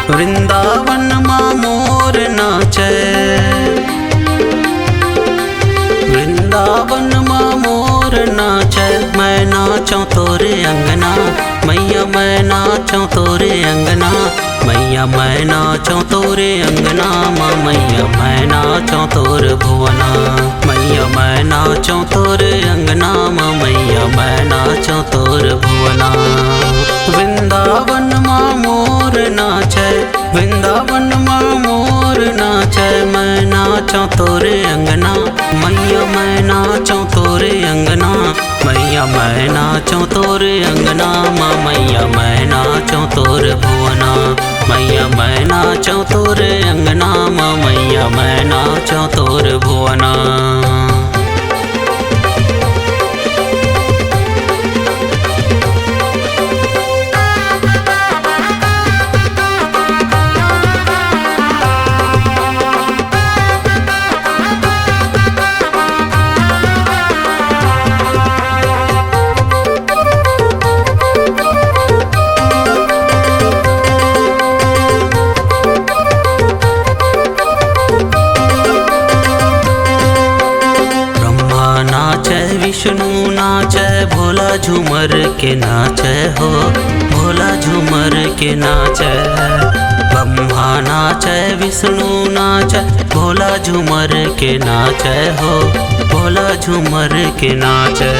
वृंदावन माँ मोर नाचे, वृंदावन माँ मोर नाचे। मैं नाचूं तोरे अंगना मैया, मैं नाचूं तोरे अंगना मैया, मैं नाचूं तोरे अंगना माँ मैया, मैं नाचूं तोरे भुवना मैया, मैं नाचूं तोरे अंगना माँ मैया, मैं नाचूं तोरे भुवना। वृंदावन माँ मोर नाचे, वृंदावन माँ मोर नाचे। मैं नाचूं तोरे अंगना मैया, मैं नाचूं तोरे अंगना मैया, मैं नाचूं तोरे अंगना माँ मैया, मैं नाचूं तोरे भुवना मैया, मैं नाचूं तोरे अंगना माँ मैया, मैं नाचूं तोरे भुवना। विष्णु नाचे, भोला झूमर के नाचे हो, भोला झूमर के नाचे। ब्रह्मा नाचे, विष्णु नाचे, भोला झूमर के नाचे हो, भोला झूमर के नाचे।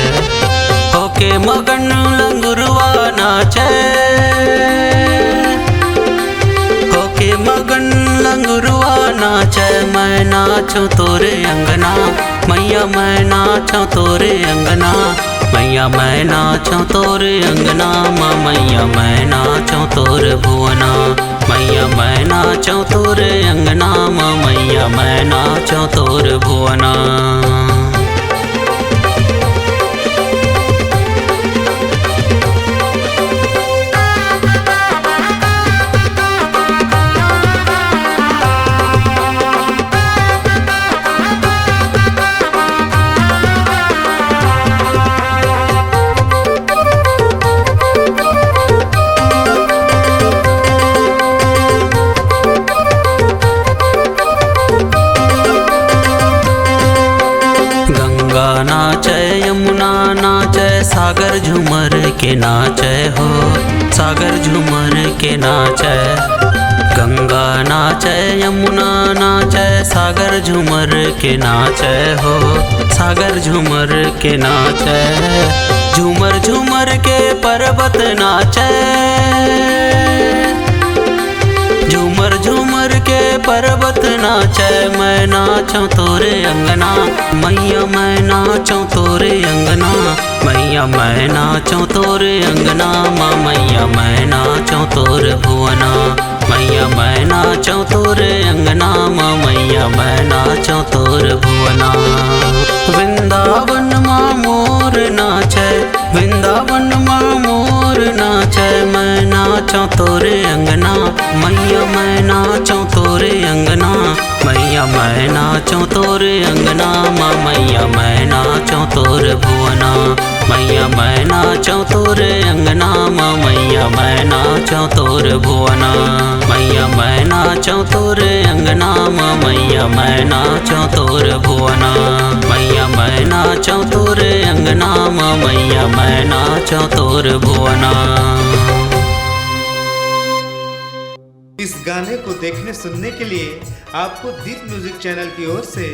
होके मगन लंगुरवा नाचे, होके मगन लंगुरवा नाचे। मैं नाचूं तोरे अंगना मैया, मैं नाचूं तोरे अंगना मैया, मैं नाचूं तोरे अंगना माँ मैया, मैं नाचूं तोरे भुवना मैया, मैं नाचूं तोरे अंगना माँ मैया, मैं नाचूं तोरे भुवना। नाचे यमुना नाचे, सागर झूमर के नाचे हो, सागर झूमर के नाचे। गंगा नाचे यमुना नाचे, सागर झूमर के नाचे हो, सागर झूमर के नाचे। झूमर झूमर के पर्वत नाचे, झूमर झूमर के पर्वत नाचे। मैं नाचूं तोरे अंगना मैया, मैं नाचूं तोरे अंगना मैया, मैं नाचूं तोरे अंगना माँ मैया, मैं नाचूं तोरे भुवना मैया, मैं नाचूं तोरे अंगना माँ मैया, मैं नाचूं तोरे भुवना। वृंदावन माँ मोर नाचे, वृंदावन माँ मोर नाचे। मैं नाचूं तोरे अंगना मैया, मैं नाचूं तोरे अंगना मैया, मैं नाचूं तोरे अंगना माँ मैया, मैं नाचूं तोरे भुवना मैया, मैं नाचूं तोरे अंगना माँ मैया, मैं नाचूं तोरे भुवना मैया, मैं नाचूं तोरे अंगना माँ मैया, मैं नाचूं तोरे भुवना मैया, मैं नाचूं तोरे अंगना माँ मैया, मैं नाचूं तोरे भुवना। इस गाने को देखने सुनने के लिए आपको दीप म्यूजिक चैनल की ओर से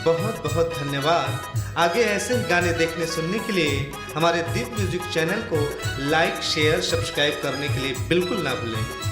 बहुत बहुत धन्यवाद। आगे ऐसे ही गाने देखने सुनने के लिए हमारे दीप म्यूजिक चैनल को लाइक शेयर सब्सक्राइब करने के लिए बिल्कुल ना भूलें।